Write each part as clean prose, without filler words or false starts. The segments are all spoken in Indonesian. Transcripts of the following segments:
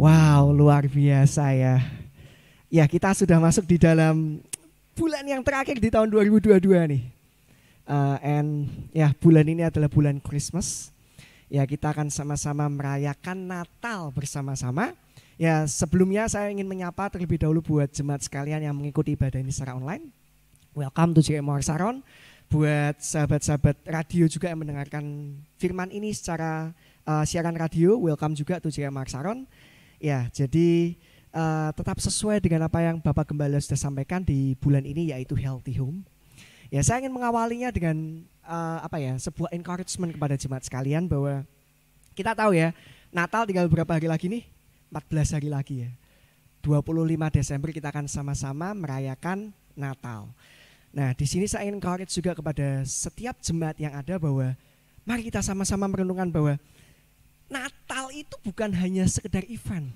Wow, luar biasa ya. Ya, kita sudah masuk di dalam bulan yang terakhir di tahun 2022 nih. And ya, bulan ini adalah bulan Christmas. Ya, kita akan sama-sama merayakan Natal bersama-sama. Ya, sebelumnya saya ingin menyapa terlebih dahulu buat jemaat sekalian yang mengikuti ibadah ini secara online. Welcome to JM Saron. Buat sahabat-sahabat radio juga yang mendengarkan firman ini secara siaran radio, welcome juga to JM Saron. Ya, jadi tetap sesuai dengan apa yang Bapak Gembala sudah sampaikan di bulan ini, yaitu Healthy Home. Ya, saya ingin mengawalinya dengan sebuah encouragement kepada jemaat sekalian bahwa kita tahu ya, Natal tinggal berapa hari lagi nih? 14 hari lagi ya. 25 Desember kita akan sama-sama merayakan Natal. Nah, di sini saya ingin encourage juga kepada setiap jemaat yang ada bahwa mari kita sama-sama merenungkan bahwa Natal itu bukan hanya sekedar event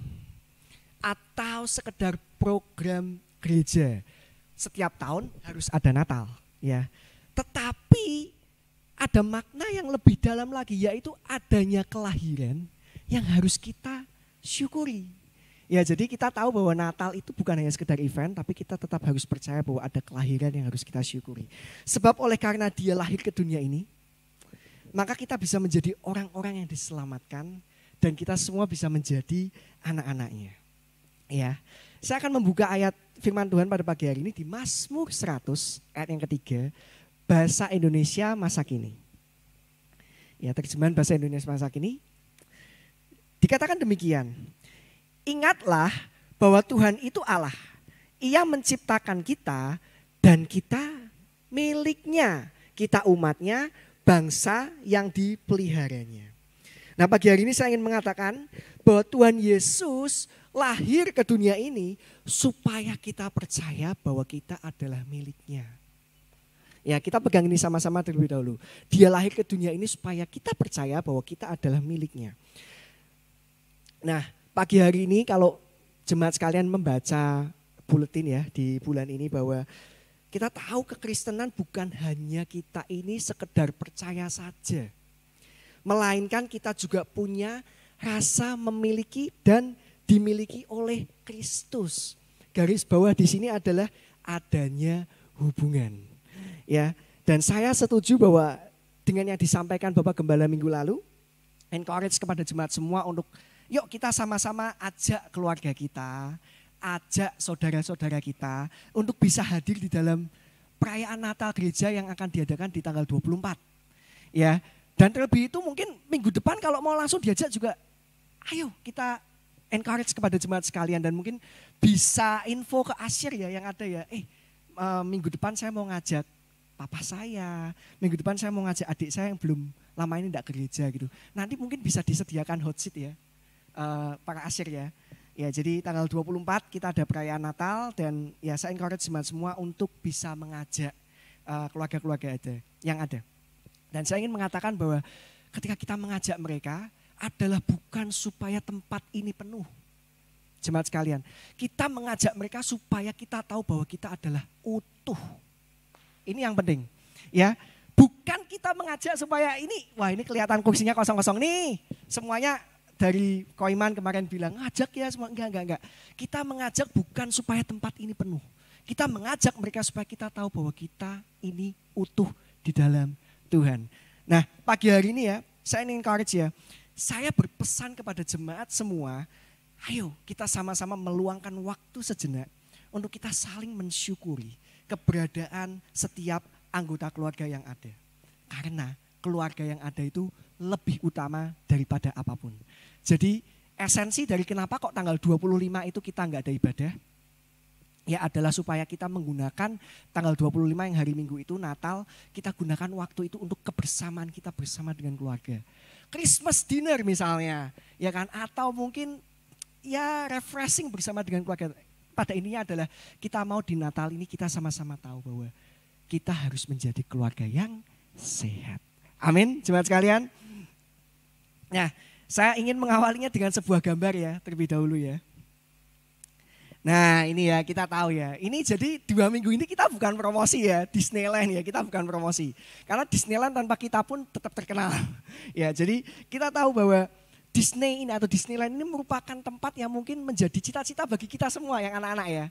atau sekedar program gereja. Setiap tahun harus ada Natal, ya. Tetapi ada makna yang lebih dalam lagi, yaitu adanya kelahiran yang harus kita syukuri. Ya, jadi kita tahu bahwa Natal itu bukan hanya sekedar event, tapi kita tetap harus percaya bahwa ada kelahiran yang harus kita syukuri. Sebab oleh karena dia lahir ke dunia ini, maka kita bisa menjadi orang-orang yang diselamatkan dan kita semua bisa menjadi anak-anaknya. Ya, saya akan membuka ayat firman Tuhan pada pagi hari ini di Mazmur 100 ayat yang ketiga, bahasa Indonesia masa kini. Ya, terjemahan bahasa Indonesia masa kini dikatakan demikian. Ingatlah bahwa Tuhan itu Allah. Ia menciptakan kita dan kita miliknya. Kita umatnya, bangsa yang dipeliharanya. Nah, pagi hari ini saya ingin mengatakan bahwa Tuhan Yesus lahir ke dunia ini supaya kita percaya bahwa kita adalah miliknya. Ya, kita pegang ini sama-sama terlebih dahulu. Dia lahir ke dunia ini supaya kita percaya bahwa kita adalah miliknya. Nah, pagi hari ini kalau jemaat sekalian membaca buletin ya di bulan ini bahwa kita tahu kekristenan bukan hanya kita ini sekedar percaya saja. Melainkan kita juga punya rasa memiliki dan dimiliki oleh Kristus. Garis bawah di sini adalah adanya hubungan. Ya, dan saya setuju bahwa dengan yang disampaikan Bapak Gembala minggu lalu, encourage kepada jemaat semua untuk yuk kita sama-sama ajak keluarga kita, ajak saudara-saudara kita untuk bisa hadir di dalam perayaan Natal gereja yang akan diadakan di tanggal 24. Ya, dan terlebih itu mungkin minggu depan kalau mau langsung diajak juga, ayo kita encourage kepada jemaat sekalian dan mungkin bisa info ke Asyir ya yang ada ya. Minggu depan saya mau ngajak papa saya, minggu depan saya mau ngajak adik saya yang belum lama ini tidak ke gereja gitu. Nanti mungkin bisa disediakan hot seat ya. Para Asyir ya. Ya, jadi tanggal 24 kita ada perayaan Natal dan ya saya encourage jemaat semua untuk bisa mengajak keluarga-keluarga yang ada. Dan saya ingin mengatakan bahwa ketika kita mengajak mereka adalah bukan supaya tempat ini penuh. Jemaat sekalian, kita mengajak mereka supaya kita tahu bahwa kita adalah utuh. Ini yang penting. Ya, bukan kita mengajak supaya ini kelihatan kursinya kosong-kosong nih. Semuanya dari Koiman kemarin bilang ngajak ya semua, enggak. Kita mengajak bukan supaya tempat ini penuh. Kita mengajak mereka supaya kita tahu bahwa kita ini utuh di dalam Tuhan. Nah, pagi hari ini ya, saya ingin encourage ya. Saya berpesan kepada jemaat semua, ayo kita sama-sama meluangkan waktu sejenak untuk kita saling mensyukuri keberadaan setiap anggota keluarga yang ada. Karena keluarga yang ada itu lebih utama daripada apapun. Jadi esensi dari kenapa kok tanggal 25 itu kita enggak ada ibadah, ya adalah supaya kita menggunakan tanggal 25 yang hari Minggu itu Natal, kita gunakan waktu itu untuk kebersamaan kita bersama dengan keluarga. Christmas dinner misalnya, ya kan, atau mungkin ya refreshing bersama dengan keluarga. Pada intinya adalah kita mau di Natal ini kita sama-sama tahu bahwa kita harus menjadi keluarga yang sehat. Amin, jemaat sekalian. Nah, saya ingin mengawalinya dengan sebuah gambar ya, terlebih dahulu ya. Nah, ini ya kita tahu ya. Ini jadi 2 minggu ini kita bukan promosi ya, Disneyland ya, kita bukan promosi. Karena Disneyland tanpa kita pun tetap terkenal. Ya, jadi kita tahu bahwa Disney ini atau Disneyland ini merupakan tempat yang mungkin menjadi cita-cita bagi kita semua yang anak-anak ya.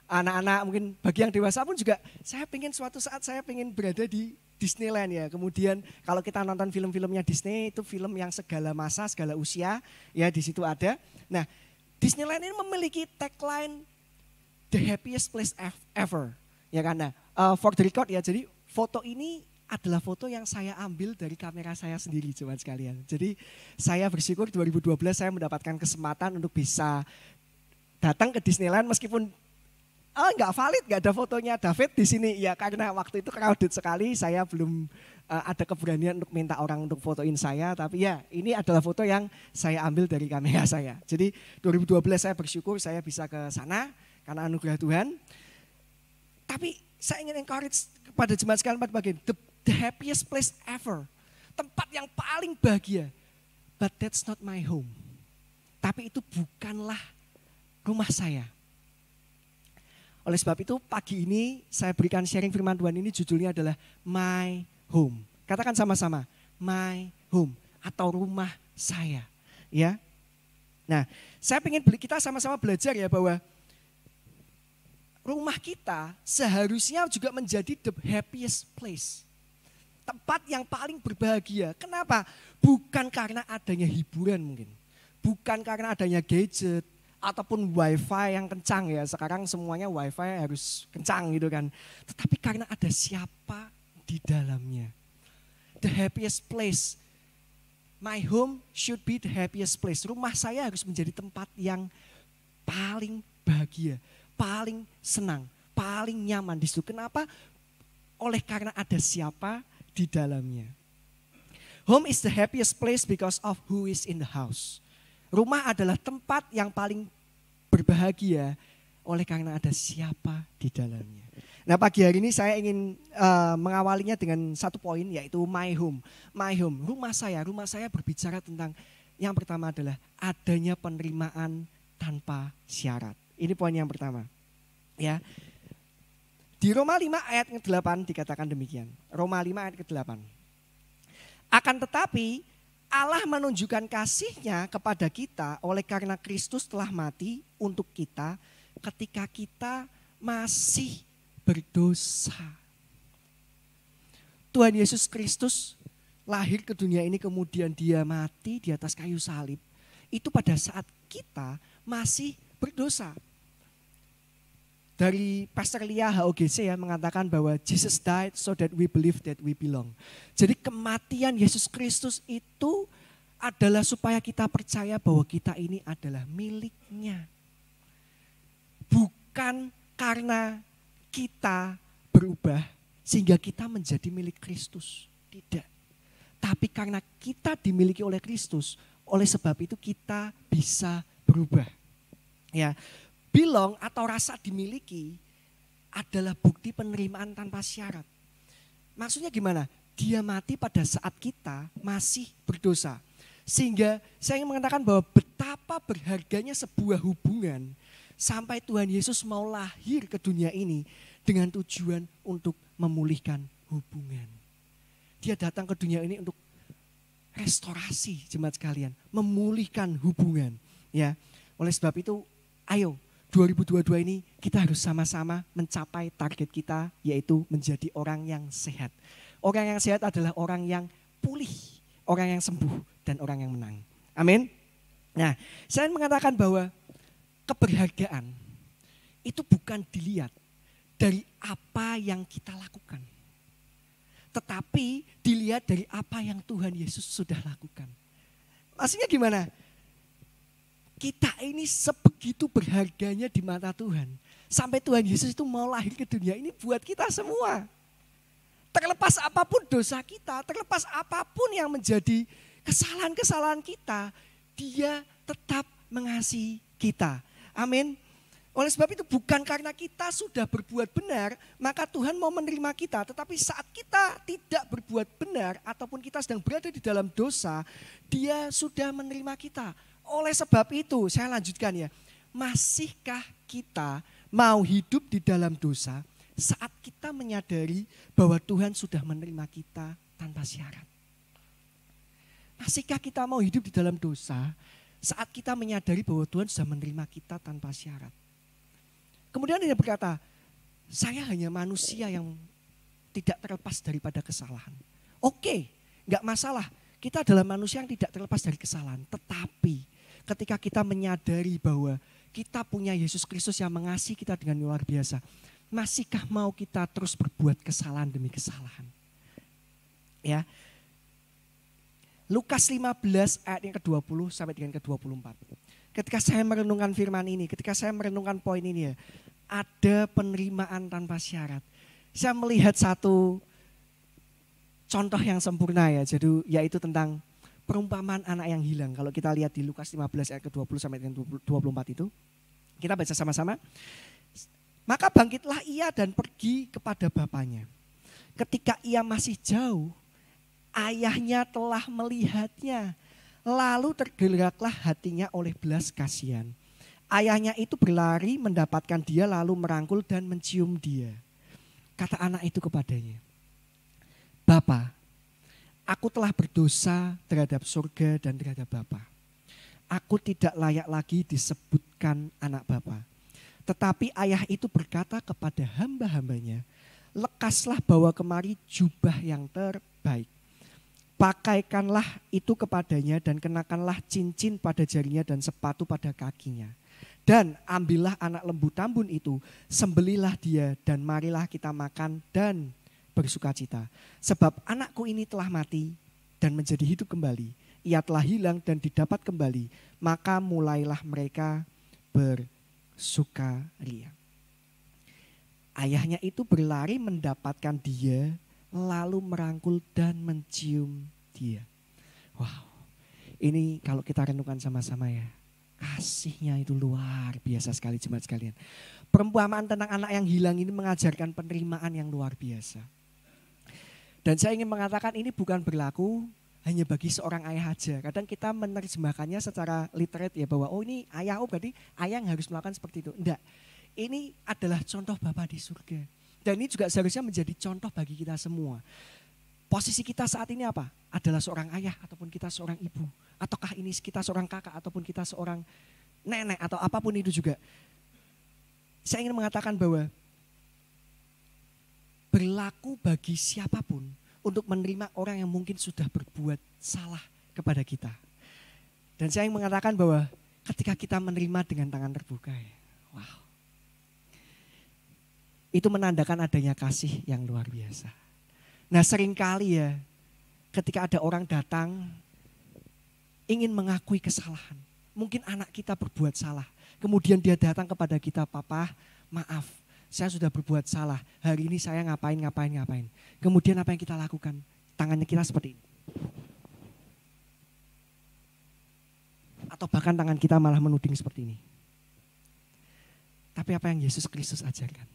Anak-anak mungkin bagi yang dewasa pun juga saya pengen suatu saat saya pengen berada di Disneyland ya. Kemudian kalau kita nonton film-filmnya Disney itu film yang segala masa, segala usia ya di situ ada. Nah, Disneyland ini memiliki tagline the happiest place ever. Ya kan? Nah, for the record ya. Jadi foto ini adalah foto yang saya ambil dari kamera saya sendiri jemaat sekalian. Jadi saya bersyukur 2012 saya mendapatkan kesempatan untuk bisa datang ke Disneyland meskipun nggak valid, nggak ada fotonya David di sini ya karena waktu itu crowded sekali. Saya belum ada keberanian untuk minta orang untuk fotoin saya, tapi ya ini adalah foto yang saya ambil dari kamera saya. Jadi 2012 saya bersyukur saya bisa ke sana karena anugerah Tuhan. Tapi saya ingin encourage kepada jemaat sekalian pada bagian the happiest place ever. Tempat yang paling bahagia. But that's not my home. Tapi itu bukanlah rumah saya. Oleh sebab itu pagi ini saya berikan sharing firman Tuhan ini judulnya adalah My Home. Katakan sama-sama, My Home atau rumah saya. Ya. Nah, saya ingin kita sama-sama belajar ya bahwa rumah kita seharusnya juga menjadi the happiest place. Tempat yang paling berbahagia. Kenapa? Bukan karena adanya hiburan mungkin. Bukan karena adanya gadget ataupun wifi yang kencang ya. Sekarang semuanya wifi harus kencang gitu kan. Tetapi karena ada siapa di dalamnya. The happiest place. My home should be the happiest place. Rumah saya harus menjadi tempat yang paling bahagia. Paling senang, paling nyaman di situ. Kenapa? Oleh karena ada siapa di dalamnya. Home is the happiest place because of who is in the house. Rumah adalah tempat yang paling berbahagia oleh karena ada siapa di dalamnya. Nah pagi hari ini saya ingin mengawalinya dengan satu poin yaitu my home. My home, rumah saya berbicara tentang yang pertama adalah adanya penerimaan tanpa syarat. Ini poin yang pertama. Ya. Di Roma 5 ayat ke-8 dikatakan demikian. Roma 5 ayat ke-8. Akan tetapi Allah menunjukkan kasih-Nya kepada kita oleh karena Kristus telah mati untuk kita ketika kita masih berdosa. Tuhan Yesus Kristus lahir ke dunia ini kemudian dia mati di atas kayu salib. Itu pada saat kita masih berdosa. Dari Pastor Lia HOGC ya mengatakan bahwa Jesus died so that we believe that we belong. Jadi kematian Yesus Kristus itu adalah supaya kita percaya bahwa kita ini adalah miliknya. Bukan karena kita berubah sehingga kita menjadi milik Kristus. Tidak. Tapi karena kita dimiliki oleh Kristus, oleh sebab itu kita bisa berubah. Ya. Belong atau rasa dimiliki adalah bukti penerimaan tanpa syarat. Maksudnya gimana? Dia mati pada saat kita masih berdosa. Sehingga saya ingin mengatakan bahwa betapa berharganya sebuah hubungan sampai Tuhan Yesus mau lahir ke dunia ini dengan tujuan untuk memulihkan hubungan. Dia datang ke dunia ini untuk restorasi jemaat sekalian, memulihkan hubungan. Ya, oleh sebab itu ayo 2022 ini kita harus sama-sama mencapai target kita yaitu menjadi orang yang sehat. Orang yang sehat adalah orang yang pulih, orang yang sembuh dan orang yang menang. Amin. Nah, saya mengatakan bahwa keberhargaan itu bukan dilihat dari apa yang kita lakukan. Tetapi dilihat dari apa yang Tuhan Yesus sudah lakukan. Maksudnya gimana? Kita ini sebegitu berharganya di mata Tuhan. Sampai Tuhan Yesus itu mau lahir ke dunia ini buat kita semua. Terlepas apapun dosa kita, terlepas apapun yang menjadi kesalahan-kesalahan kita, Dia tetap mengasihi kita. Amin. Oleh sebab itu bukan karena kita sudah berbuat benar, maka Tuhan mau menerima kita. Tetapi saat kita tidak berbuat benar, ataupun kita sedang berada di dalam dosa, Dia sudah menerima kita. Oleh sebab itu, saya lanjutkan ya. Masihkah kita mau hidup di dalam dosa saat kita menyadari bahwa Tuhan sudah menerima kita tanpa syarat? Masihkah kita mau hidup di dalam dosa saat kita menyadari bahwa Tuhan sudah menerima kita tanpa syarat? Kemudian dia berkata, saya hanya manusia yang tidak terlepas daripada kesalahan. Oke, enggak masalah. Kita adalah manusia yang tidak terlepas dari kesalahan. Tetapi ketika kita menyadari bahwa kita punya Yesus Kristus yang mengasihi kita dengan luar biasa, masihkah mau kita terus berbuat kesalahan demi kesalahan? Ya. Lukas 15 ayat yang ke-20 sampai dengan ke-24. Ketika saya merenungkan firman ini, ketika saya merenungkan poin ini ya, ada penerimaan tanpa syarat. Saya melihat satu contoh yang sempurna ya, jadi yaitu tentang perumpamaan anak yang hilang. Kalau kita lihat di Lukas 15 ayat ke-20 sampai dengan 24 itu, kita baca sama-sama. Maka bangkitlah ia dan pergi kepada bapaknya. Ketika ia masih jauh, ayahnya telah melihatnya. Lalu tergeraklah hatinya oleh belas kasihan. Ayahnya itu berlari mendapatkan dia lalu merangkul dan mencium dia. Kata anak itu kepadanya, Bapa, aku telah berdosa terhadap surga dan terhadap Bapa. Aku tidak layak lagi disebutkan anak Bapa. Tetapi ayah itu berkata kepada hamba-hambanya, lekaslah bawa kemari jubah yang terbaik. Pakaikanlah itu kepadanya dan kenakanlah cincin pada jarinya dan sepatu pada kakinya. Dan ambillah anak lembu tambun itu, sembelilah dia dan marilah kita makan dan bersukacita. Sebab anakku ini telah mati dan menjadi hidup kembali. Ia telah hilang dan didapat kembali. Maka mulailah mereka bersukaria. Ayahnya itu berlari mendapatkan dia, lalu merangkul dan mencium dia. Wow, ini kalau kita renungkan sama-sama ya. Kasihnya itu luar biasa sekali jemaat sekalian. Perumpamaan tentang anak yang hilang ini mengajarkan penerimaan yang luar biasa. Dan saya ingin mengatakan ini bukan berlaku hanya bagi seorang ayah aja. Kadang kita menerjemahkannya secara literat ya bahwa oh ini ayah, oh berarti ayah yang harus melakukan seperti itu. Enggak, ini adalah contoh Bapa di surga. Dan ini juga seharusnya menjadi contoh bagi kita semua. Posisi kita saat ini apa? Adalah seorang ayah ataupun kita seorang ibu. Ataukah ini kita seorang kakak ataupun kita seorang nenek atau apapun itu juga. Saya ingin mengatakan bahwa berlaku bagi siapapun untuk menerima orang yang mungkin sudah berbuat salah kepada kita. Dan saya ingin mengatakan bahwa ketika kita menerima dengan tangan terbuka, wow, itu menandakan adanya kasih yang luar biasa. Nah seringkali ya ketika ada orang datang ingin mengakui kesalahan. Mungkin anak kita berbuat salah. Kemudian dia datang kepada kita, Papa maaf saya sudah berbuat salah. Hari ini saya ngapain. Kemudian apa yang kita lakukan? Tangannya kita seperti ini. Atau bahkan tangan kita malah menuding seperti ini. Tapi apa yang Yesus Kristus ajarkan?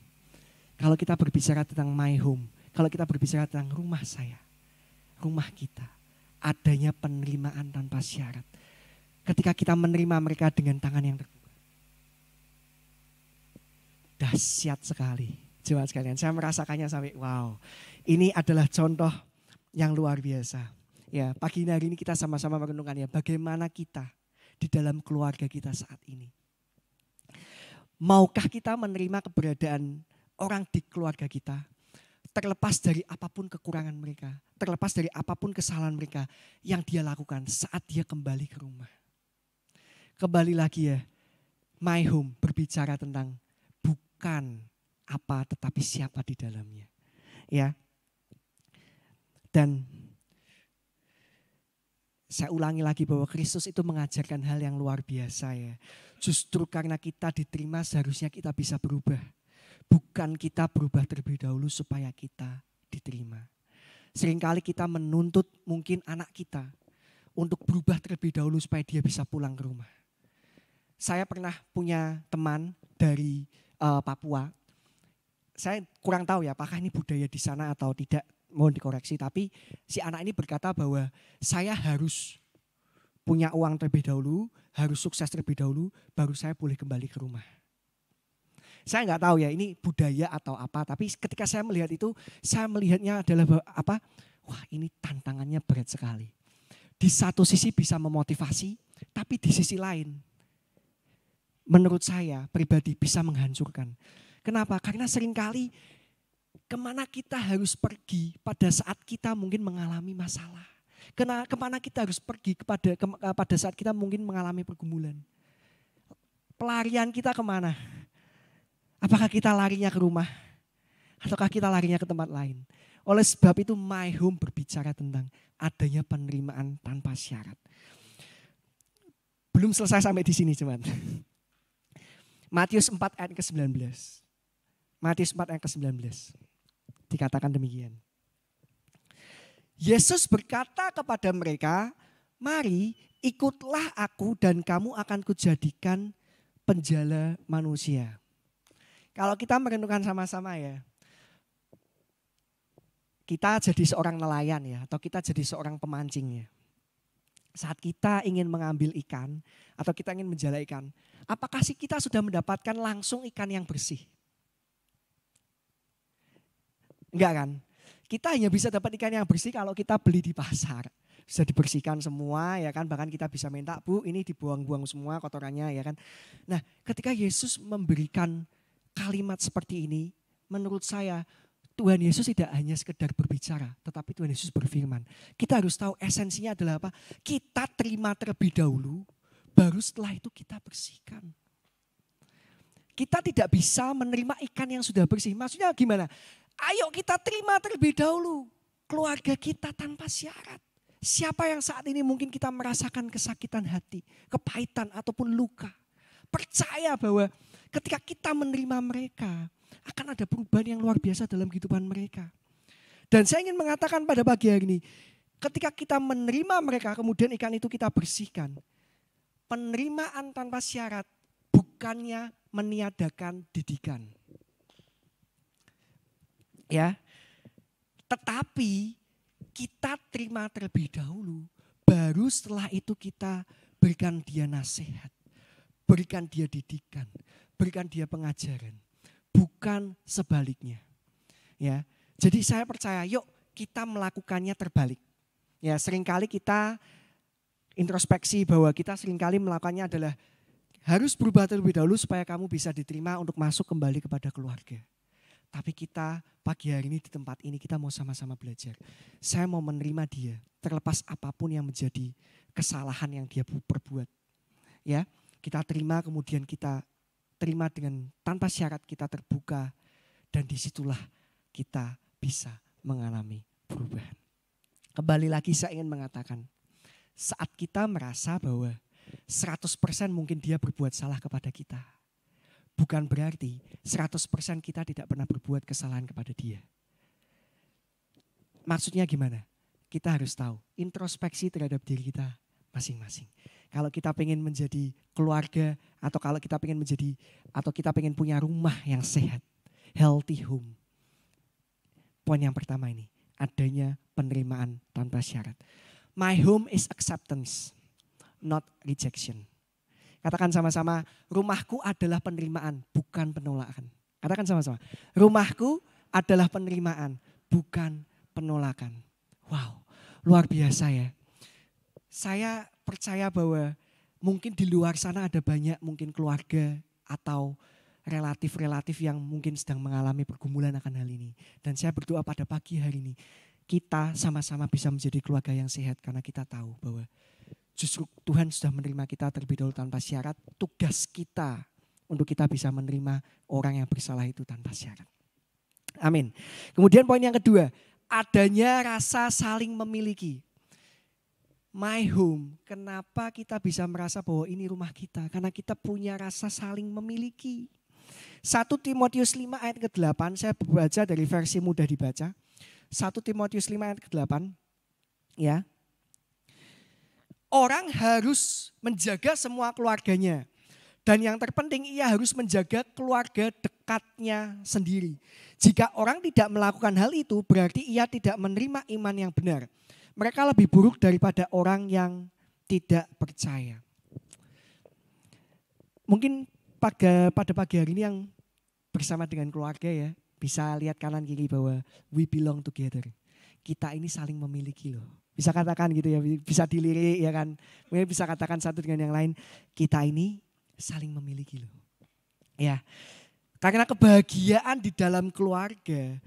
Kalau kita berbicara tentang my home, kalau kita berbicara tentang rumah saya, rumah kita, adanya penerimaan tanpa syarat. Ketika kita menerima mereka dengan tangan yang terbuka. Dahsyat sekali, jemaat sekalian. Saya merasakannya sampai wow. Ini adalah contoh yang luar biasa. Ya, pagi hari ini kita sama-sama merenungkannya. Bagaimana kita di dalam keluarga kita saat ini. Maukah kita menerima keberadaan orang di keluarga kita? Terlepas dari apapun kekurangan mereka, terlepas dari apapun kesalahan mereka yang dia lakukan saat dia kembali ke rumah. Kembali lagi ya, my home berbicara tentang bukan apa tetapi siapa di dalamnya. Ya. Dan saya ulangi lagi bahwa Kristus itu mengajarkan hal yang luar biasa ya. Justru karena kita diterima seharusnya kita bisa berubah. Bukan kita berubah terlebih dahulu supaya kita diterima. Seringkali kita menuntut mungkin anak kita untuk berubah terlebih dahulu supaya dia bisa pulang ke rumah. Saya pernah punya teman dari Papua. Saya kurang tahu ya apakah ini budaya di sana atau tidak, mohon dikoreksi. Tapi si anak ini berkata bahwa saya harus punya uang terlebih dahulu, harus sukses terlebih dahulu, baru saya boleh kembali ke rumah. Saya nggak tahu ya ini budaya atau apa, tapi ketika saya melihat itu, saya melihatnya adalah apa? Wah ini tantangannya berat sekali. di satu sisi bisa memotivasi, tapi di sisi lain menurut saya pribadi bisa menghancurkan. Kenapa? Karena seringkali kemana kita harus pergi pada saat kita mungkin mengalami masalah. Kemana kita harus pergi pada saat kita mungkin mengalami pergumulan. Pelarian kita kemana? Apakah kita larinya ke rumah? Ataukah kita larinya ke tempat lain? Oleh sebab itu My Home berbicara tentang adanya penerimaan tanpa syarat. Belum selesai sampai di sini cuman. Matius 4 ayat ke-19. Matius 4 ayat ke-19. Dikatakan demikian. Yesus berkata kepada mereka, mari ikutlah aku dan kamu akan kujadikan penjala manusia. Kalau kita merenungkan sama-sama ya. Kita jadi seorang nelayan ya, atau kita jadi seorang pemancing ya. Saat kita ingin mengambil ikan atau kita ingin menjala ikan, apakah sih kita sudah mendapatkan langsung ikan yang bersih? Enggak kan? Kita hanya bisa dapat ikan yang bersih kalau kita beli di pasar. Bisa dibersihkan semua ya kan, bahkan kita bisa minta, Bu ini dibuang-buang semua kotorannya ya kan. Nah ketika Yesus memberikan kalimat seperti ini, menurut saya Tuhan Yesus tidak hanya sekedar berbicara, tetapi Tuhan Yesus berfirman. Kita harus tahu esensinya adalah apa? Kita terima terlebih dahulu, baru setelah itu kita bersihkan. Kita tidak bisa menerima ikan yang sudah bersih. Maksudnya gimana? Ayo kita terima terlebih dahulu keluarga kita tanpa syarat. Siapa yang saat ini mungkin kita merasakan kesakitan hati, kepahitan ataupun luka. Percaya bahwa ketika kita menerima mereka, akan ada perubahan yang luar biasa dalam kehidupan mereka. Dan saya ingin mengatakan pada pagi hari ini, ketika kita menerima mereka, kemudian ikan itu kita bersihkan. Penerimaan tanpa syarat bukannya meniadakan didikan. Ya, tetapi kita terima terlebih dahulu, baru setelah itu kita berikan dia nasihat, berikan dia didikan, berikan dia pengajaran. Bukan sebaliknya. Ya, jadi saya percaya yuk kita melakukannya terbalik. Ya, seringkali kita introspeksi bahwa kita seringkali melakukannya adalah harus berubah terlebih dahulu supaya kamu bisa diterima untuk masuk kembali kepada keluarga. Tapi kita pagi hari ini di tempat ini kita mau sama-sama belajar. Saya mau menerima dia terlepas apapun yang menjadi kesalahan yang dia perbuat. Ya, kita terima kemudian kita terima dengan tanpa syarat, kita terbuka dan disitulah kita bisa mengalami perubahan. Kembali lagi saya ingin mengatakan, saat kita merasa bahwa 100% mungkin dia berbuat salah kepada kita, bukan berarti 100% kita tidak pernah berbuat kesalahan kepada dia. Maksudnya gimana? Kita harus tahu introspeksi terhadap diri kita masing-masing. Kalau kita pengen menjadi keluarga atau kalau kita pengen menjadi atau kita pengen punya rumah yang sehat, healthy home. Poin yang pertama ini, adanya penerimaan tanpa syarat. My home is acceptance, not rejection. Katakan sama-sama, rumahku adalah penerimaan, bukan penolakan. Katakan sama-sama, rumahku adalah penerimaan, bukan penolakan. Wow, luar biasa ya. Saya percaya bahwa mungkin di luar sana ada banyak mungkin keluarga atau relatif-relatif yang mungkin sedang mengalami pergumulan akan hal ini. Dan saya berdoa pada pagi hari ini kita sama-sama bisa menjadi keluarga yang sehat karena kita tahu bahwa justru Tuhan sudah menerima kita terlebih dahulu tanpa syarat. Tugas kita untuk kita bisa menerima orang yang bersalah itu tanpa syarat. Amin. Kemudian poin yang kedua, adanya rasa saling memiliki. My home, kenapa kita bisa merasa bahwa ini rumah kita? Karena kita punya rasa saling memiliki. 1 Timotius 5 ayat ke-8, saya baca dari versi mudah dibaca. 1 Timotius 5 ayat ke-8, ya. Orang harus menjaga semua keluarganya. Dan yang terpenting ia harus menjaga keluarga dekatnya sendiri. Jika orang tidak melakukan hal itu berarti ia tidak menerima iman yang benar. Mereka lebih buruk daripada orang yang tidak percaya. Mungkin pada pagi hari ini yang bersama dengan keluarga ya, bisa lihat kanan kiri bahwa we belong together. Kita ini saling memiliki loh. Bisa katakan gitu ya, bisa dilirik ya kan. Mungkin bisa katakan satu dengan yang lain, kita ini saling memiliki loh. Ya, karena kebahagiaan di dalam keluarga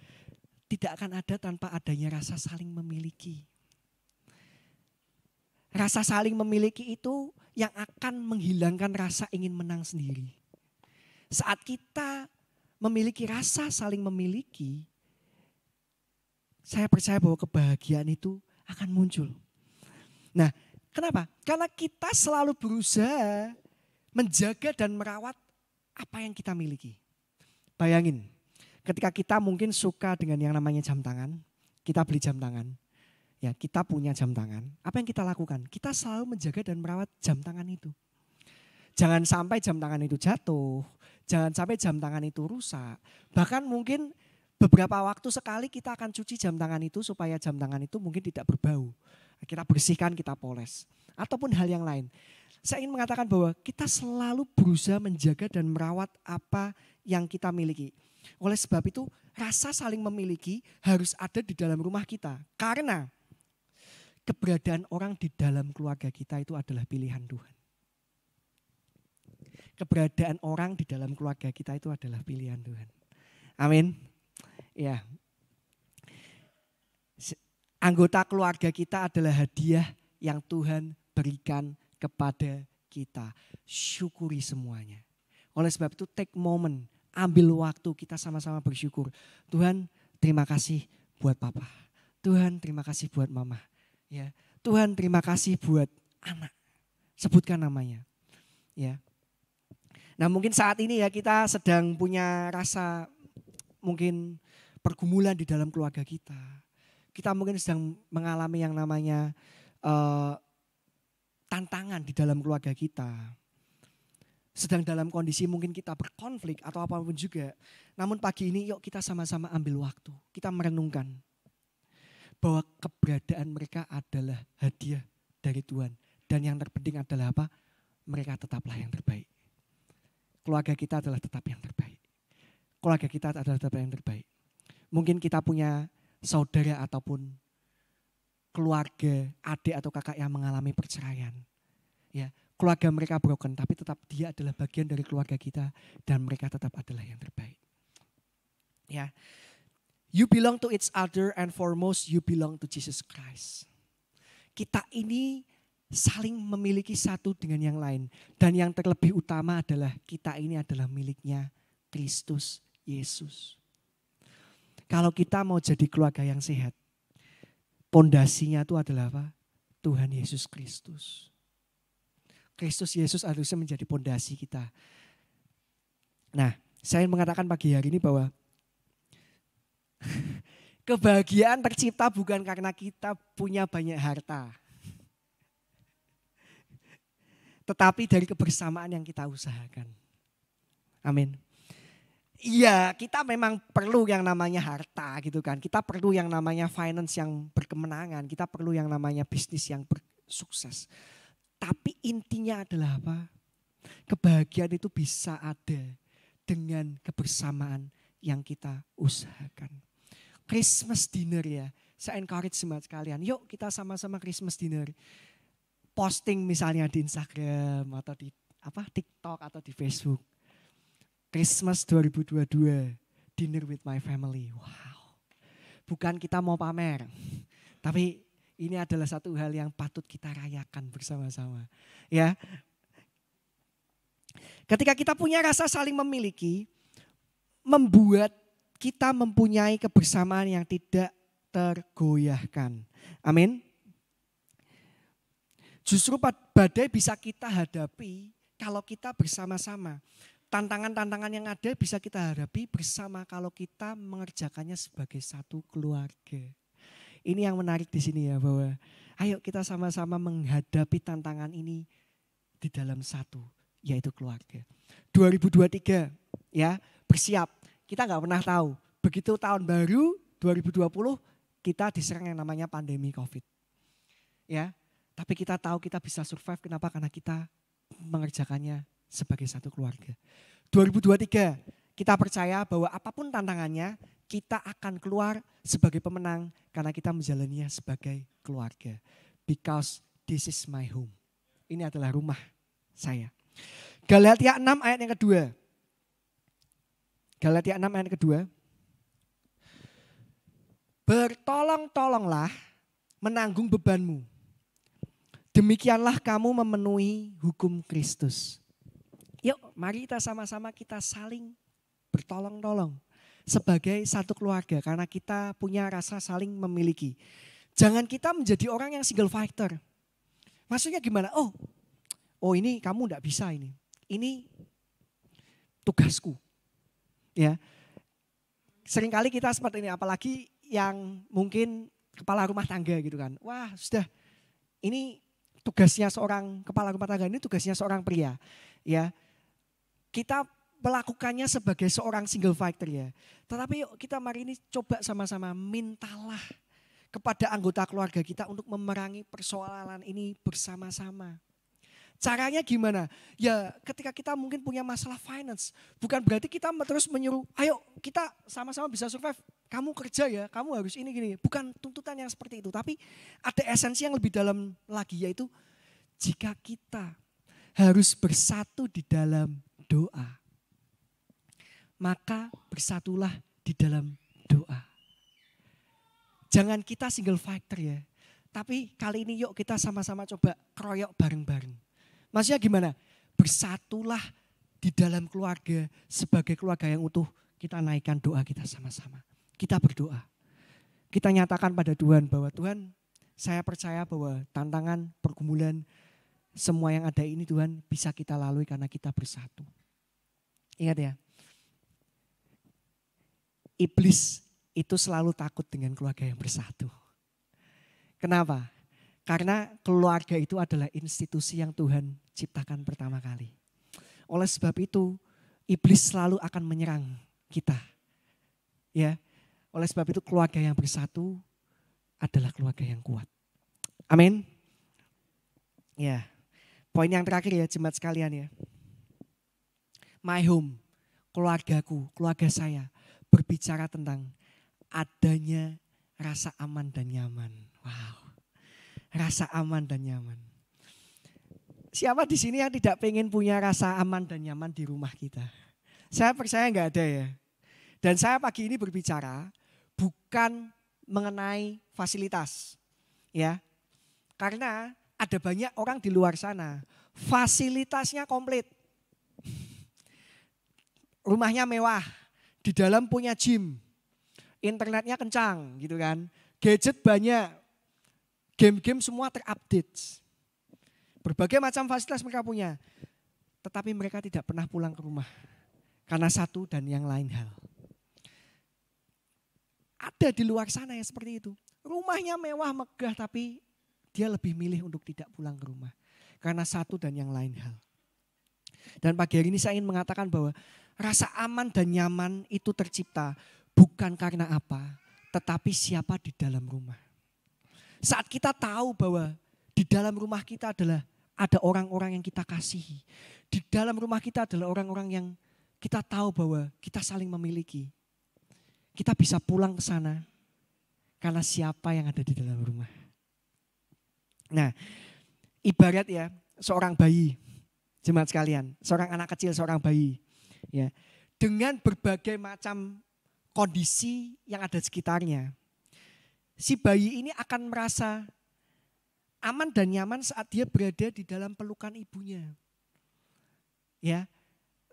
tidak akan ada tanpa adanya rasa saling memiliki. Rasa saling memiliki itu yang akan menghilangkan rasa ingin menang sendiri. Saat kita memiliki rasa saling memiliki, saya percaya bahwa kebahagiaan itu akan muncul. Nah, kenapa? Karena kita selalu berusaha menjaga dan merawat apa yang kita miliki. Bayangin, ketika kita mungkin suka dengan yang namanya jam tangan, kita beli jam tangan. Ya, kita punya jam tangan. Apa yang kita lakukan? Kita selalu menjaga dan merawat jam tangan itu. Jangan sampai jam tangan itu jatuh. Jangan sampai jam tangan itu rusak. Bahkan mungkin beberapa waktu sekali kita akan cuci jam tangan itu supaya jam tangan itu mungkin tidak berbau. Kita bersihkan, kita poles. Ataupun hal yang lain. Saya ingin mengatakan bahwa kita selalu berusaha menjaga dan merawat apa yang kita miliki. Oleh sebab itu rasa saling memiliki harus ada di dalam rumah kita. Karena keberadaan orang di dalam keluarga kita itu adalah pilihan Tuhan. Keberadaan orang di dalam keluarga kita itu adalah pilihan Tuhan. Amin. Ya. Anggota keluarga kita adalah hadiah yang Tuhan berikan kepada kita. Syukuri semuanya. Oleh sebab itu take moment, ambil waktu kita sama-sama bersyukur. Tuhan, terima kasih buat papa. Tuhan, terima kasih buat mama. Ya, Tuhan terima kasih buat anak. Sebutkan namanya. Ya. Nah, mungkin saat ini ya kita sedang punya rasa mungkin pergumulan di dalam keluarga kita. Kita mungkin sedang mengalami yang namanya tantangan di dalam keluarga kita. Sedang dalam kondisi mungkin kita berkonflik atau apapun juga. Namun pagi ini yuk kita sama-sama ambil waktu. Kita merenungkan bahwa keberadaan mereka adalah hadiah dari Tuhan. Dan yang terpenting adalah apa? Mereka tetaplah yang terbaik. Keluarga kita adalah tetap yang terbaik. Keluarga kita adalah tetap yang terbaik. Mungkin kita punya saudara ataupun keluarga, adik atau kakak yang mengalami perceraian. Ya, keluarga mereka broken, tapi tetap dia adalah bagian dari keluarga kita dan mereka tetap adalah yang terbaik. Ya. You belong to each other and foremost you belong to Jesus Christ. Kita ini saling memiliki satu dengan yang lain. Dan yang terlebih utama adalah kita ini adalah miliknya Kristus Yesus. Kalau kita mau jadi keluarga yang sehat, pondasinya itu adalah apa? Tuhan Yesus Kristus. Kristus Yesus harusnya menjadi pondasi kita. Nah, saya mengatakan pagi hari ini bahwa kebahagiaan tercipta bukan karena kita punya banyak harta. Tetapi dari kebersamaan yang kita usahakan. Amin. Iya, kita memang perlu yang namanya harta gitu kan. Kita perlu yang namanya finance yang berkemenangan. Kita perlu yang namanya bisnis yang bersukses. Tapi intinya adalah apa? Kebahagiaan itu bisa ada dengan kebersamaan yang kita usahakan. Christmas dinner ya, saya encourage semua sekalian. Yuk kita sama-sama Christmas dinner. Posting misalnya di Instagram atau di TikTok atau di Facebook. Christmas 2022, dinner with my family. Wow. Bukan kita mau pamer, tapi ini adalah satu hal yang patut kita rayakan bersama-sama. Ya. Ketika kita punya rasa saling memiliki, membuat kita mempunyai kebersamaan yang tidak tergoyahkan. Amin. Justru badai bisa kita hadapi kalau kita bersama-sama. Tantangan-tantangan yang ada bisa kita hadapi bersama kalau kita mengerjakannya sebagai satu keluarga. Ini yang menarik di sini ya, bahwa ayo kita sama-sama menghadapi tantangan ini di dalam satu, yaitu keluarga. 2023 ya, bersiap. Kita nggak pernah tahu. Begitu tahun baru 2020 kita diserang yang namanya pandemi COVID. Ya, tapi kita tahu kita bisa survive. Kenapa? Karena kita mengerjakannya sebagai satu keluarga. 2023 kita percaya bahwa apapun tantangannya kita akan keluar sebagai pemenang karena kita menjalaninya sebagai keluarga. Because this is my home. Ini adalah rumah saya. Galatia 6 ayat yang kedua. Galatia 6 ayat yang kedua. Bertolong-tolonglah menanggung bebanmu. Demikianlah kamu memenuhi hukum Kristus. Yuk mari kita sama-sama kita saling bertolong-tolong sebagai satu keluarga karena kita punya rasa saling memiliki. Jangan kita menjadi orang yang single fighter. Maksudnya gimana? Oh ini kamu enggak bisa ini. Ini tugasku. Ya. Seringkali kita seperti ini apalagi yang mungkin kepala rumah tangga gitu kan. Wah, sudah ini tugasnya seorang kepala rumah tangga, ini tugasnya seorang pria. Ya. Kita melakukannya sebagai seorang single fighter ya. Tetapi yuk kita mari ini coba sama-sama mintalah kepada anggota keluarga kita untuk memerangi persoalan ini bersama-sama. Caranya gimana? Ya ketika kita mungkin punya masalah finance, bukan berarti kita terus menyuruh, ayo kita sama-sama bisa survive. Kamu kerja ya, kamu harus ini gini. Bukan tuntutan yang seperti itu, tapi ada esensi yang lebih dalam lagi yaitu jika kita harus bersatu di dalam doa, maka bersatulah di dalam doa. Jangan kita single fighter ya. Tapi kali ini yuk kita sama-sama coba keroyok bareng-bareng. Maksudnya gimana? Bersatulah di dalam keluarga sebagai keluarga yang utuh. Kita naikkan doa kita sama-sama. Kita berdoa. Kita nyatakan pada Tuhan bahwa Tuhan, saya percaya bahwa tantangan, pergumulan, semua yang ada ini Tuhan bisa kita lalui karena kita bersatu. Ingat ya. Iblis itu selalu takut dengan keluarga yang bersatu. Kenapa? Karena keluarga itu adalah institusi yang Tuhan ciptakan pertama kali. Oleh sebab itu, iblis selalu akan menyerang kita. Ya, oleh sebab itu keluarga yang bersatu adalah keluarga yang kuat. Amin. Ya, poin yang terakhir ya jemaat sekalian ya. My home, keluargaku, keluarga saya berbicara tentang adanya rasa aman dan nyaman. Wow, rasa aman dan nyaman. Siapa di sini yang tidak pengen punya rasa aman dan nyaman di rumah kita? Saya percaya enggak ada ya. Dan saya pagi ini berbicara bukan mengenai fasilitas. Ya, karena ada banyak orang di luar sana, fasilitasnya komplit. Rumahnya mewah, di dalam punya gym, internetnya kencang gitu kan. Gadget banyak, game-game semua terupdate. Berbagai macam fasilitas mereka punya. Tetapi mereka tidak pernah pulang ke rumah. Karena satu dan yang lain hal. Ada di luar sana yang seperti itu. Rumahnya mewah, megah tapi dia lebih milih untuk tidak pulang ke rumah. Karena satu dan yang lain hal. Dan pagi hari ini saya ingin mengatakan bahwa rasa aman dan nyaman itu tercipta bukan karena apa, tetapi siapa di dalam rumah. Saat kita tahu bahwa di dalam rumah kita adalah ada orang-orang yang kita kasihi. Di dalam rumah kita adalah orang-orang yang kita tahu bahwa kita saling memiliki. Kita bisa pulang ke sana karena siapa yang ada di dalam rumah. Nah, ibarat ya seorang bayi, jemaat sekalian, seorang anak kecil, seorang bayi. Ya, dengan berbagai macam kondisi yang ada di sekitarnya, si bayi ini akan merasa aman dan nyaman saat dia berada di dalam pelukan ibunya. Ya,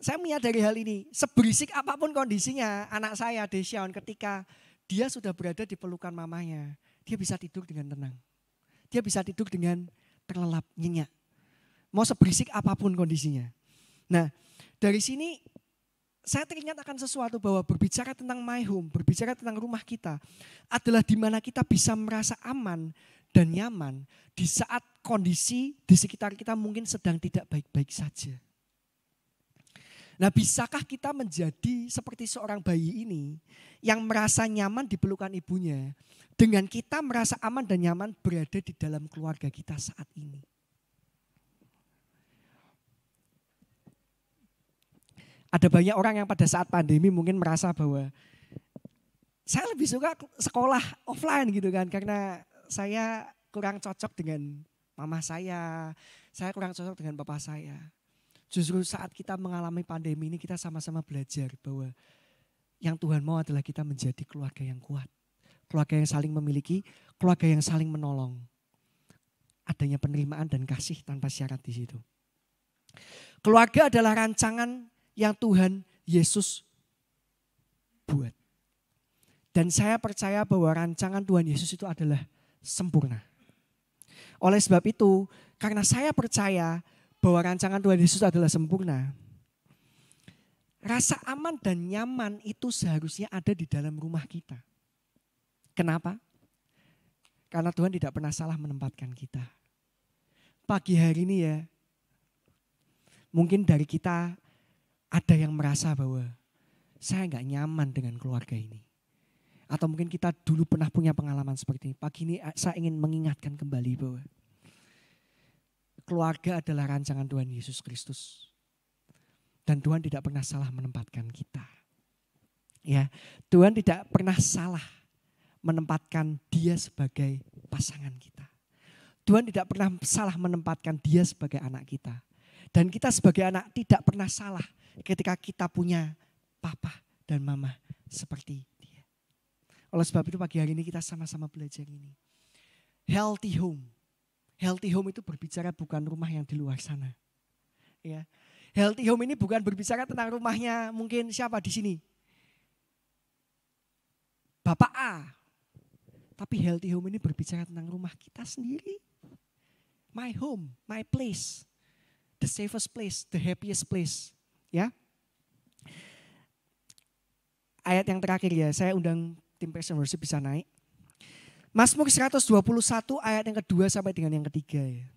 saya menyadari hal ini. Seberisik apapun kondisinya, anak saya Deshaun ketika dia sudah berada di pelukan mamanya, dia bisa tidur dengan tenang. Dia bisa tidur dengan terlelap, nyenyak. Mau seberisik apapun kondisinya. Nah, dari sini saya teringat akan sesuatu bahwa berbicara tentang my home, berbicara tentang rumah kita adalah di mana kita bisa merasa aman dan nyaman di saat kondisi di sekitar kita mungkin sedang tidak baik-baik saja. Nah, bisakah kita menjadi seperti seorang bayi ini yang merasa nyaman di pelukan ibunya dengan kita merasa aman dan nyaman berada di dalam keluarga kita saat ini? Ada banyak orang yang pada saat pandemi mungkin merasa bahwa Saya lebih suka sekolah offline gitu kan, karena saya kurang cocok dengan mama saya kurang cocok dengan papa saya. Justru saat kita mengalami pandemi ini kita sama-sama belajar bahwa yang Tuhan mau adalah kita menjadi keluarga yang kuat. Keluarga yang saling memiliki, keluarga yang saling menolong. Adanya penerimaan dan kasih tanpa syarat di situ. Keluarga adalah rancangan yang Tuhan Yesus buat. Dan saya percaya bahwa rancangan Tuhan Yesus itu adalah sempurna. Oleh sebab itu, karena saya percaya bahwa rancangan Tuhan Yesus adalah sempurna, rasa aman dan nyaman itu seharusnya ada di dalam rumah kita. Kenapa? Karena Tuhan tidak pernah salah menempatkan kita. Pagi hari ini ya, mungkin dari kita ada yang merasa bahwa saya nggak nyaman dengan keluarga ini. Atau mungkin kita dulu pernah punya pengalaman seperti ini. Pagi ini saya ingin mengingatkan kembali bahwa keluarga adalah rancangan Tuhan Yesus Kristus. Dan Tuhan tidak pernah salah menempatkan kita. Ya, Tuhan tidak pernah salah menempatkan dia sebagai pasangan kita. Tuhan tidak pernah salah menempatkan dia sebagai anak kita. Dan kita sebagai anak tidak pernah salah ketika kita punya papa dan mama seperti dia. Oleh sebab itu pagi hari ini kita sama-sama belajar ini. Healthy home. Healthy home itu berbicara bukan rumah yang di luar sana. Ya. Healthy home ini bukan berbicara tentang rumahnya mungkin siapa di sini. Bapak A. Tapi healthy home ini berbicara tentang rumah kita sendiri. My home, my place. The safest place, the happiest place. Ya. Ayat yang terakhir ya, saya undang tim Passion Worship bisa naik. Mazmur 121 ayat yang kedua sampai dengan yang ketiga ya.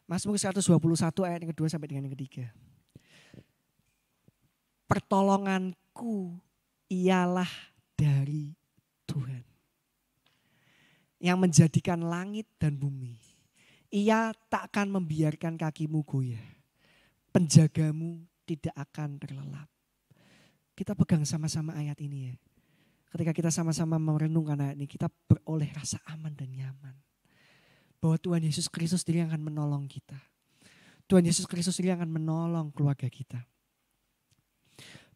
Mazmur 121 ayat yang kedua sampai dengan yang ketiga. Pertolonganku ialah dari Tuhan, yang menjadikan langit dan bumi. Ia takkan membiarkan kakimu goyah. Penjagamu tidak akan terlelap. Kita pegang sama-sama ayat ini ya. Ketika kita sama-sama merenungkan ayat ini, kita beroleh rasa aman dan nyaman. Bahwa Tuhan Yesus Kristus sendiri akan menolong kita. Tuhan Yesus Kristus sendiri akan menolong keluarga kita.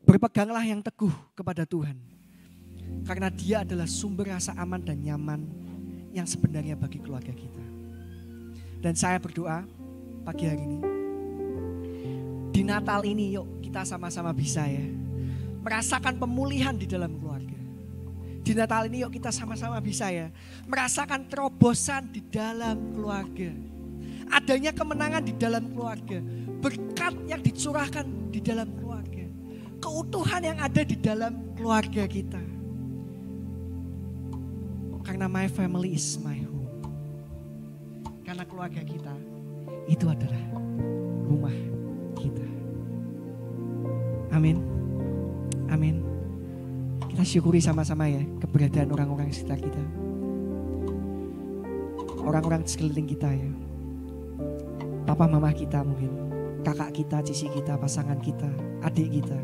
Berpeganglah yang teguh kepada Tuhan. Karena dia adalah sumber rasa aman dan nyaman yang sebenarnya bagi keluarga kita. Dan saya berdoa pagi hari ini. Di Natal ini yuk kita sama-sama bisa ya. Merasakan pemulihan di dalam keluarga. Di Natal ini yuk kita sama-sama bisa ya. Merasakan terobosan di dalam keluarga. Adanya kemenangan di dalam keluarga. Berkat yang dicurahkan di dalam keluarga. Keutuhan yang ada di dalam keluarga kita. Karena my family is my home. Karena keluarga kita itu adalah rumah kita. Amin. Amin. Kita syukuri sama-sama ya keberadaan orang-orang di sekitar kita. Orang-orang di sekeliling kita ya. Papa mama kita mungkin. Kakak kita, cici kita, pasangan kita, adik kita.